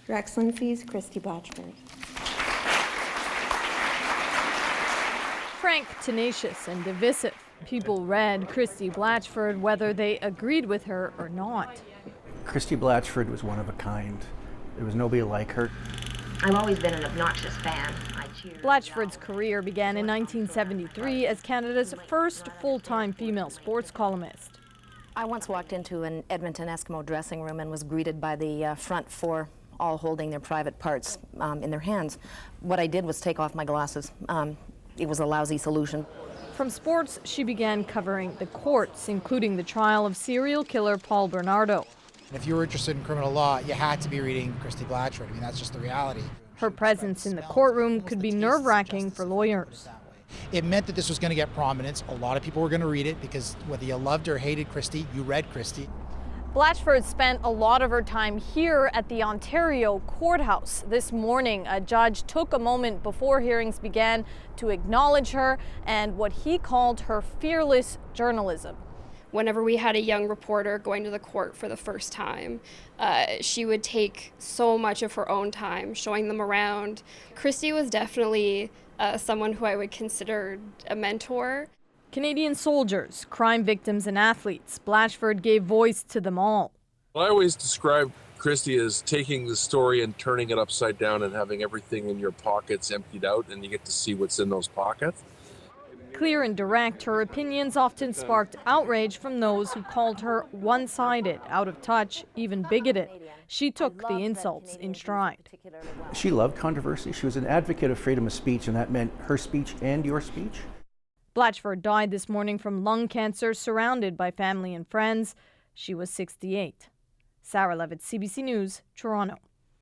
Your Excellencies, Christie Blatchford. Frank, tenacious and divisive. People read Christie Blatchford whether they agreed with her or not. Christie Blatchford was one of a kind. There was nobody like her. I've always been an obnoxious fan. Blatchford's career began in 1973 as Canada's first full-time female sports columnist. I once walked into an Edmonton Eskimo dressing room and was greeted by the front four, all holding their private parts in their hands. What I did was take off my glasses. It was a lousy solution. From sports, she began covering the courts, including the trial of serial killer Paul Bernardo. If you were interested in criminal law, you had to be reading Christie Blatchford. I mean, that's just the reality. Her presence in the courtroom could be nerve-wracking for lawyers. It meant that this was going to get prominence. A lot of people were going to read it because whether you loved or hated Christie, you read Christie. Blatchford spent a lot of her time here at the Ontario courthouse. This morning, a judge took a moment before hearings began to acknowledge her and what he called her fearless journalism. Whenever we had a young reporter going to the court for the first time, she would take so much of her own time showing them around. Christie was definitely someone who I would consider a mentor. Canadian soldiers, crime victims, and athletes, Blatchford gave voice to them all. I always describe Christie as taking the story and turning it upside down and having everything in your pockets emptied out, and you get to see what's in those pockets. Clear and direct, her opinions often sparked outrage from those who called her one-sided, out of touch, even bigoted. She took the insults in stride. She loved controversy. She was an advocate of freedom of speech, and that meant her speech and your speech. Blatchford died this morning from lung cancer, surrounded by family and friends. She was 68. Sarah Levitt, CBC News, Toronto.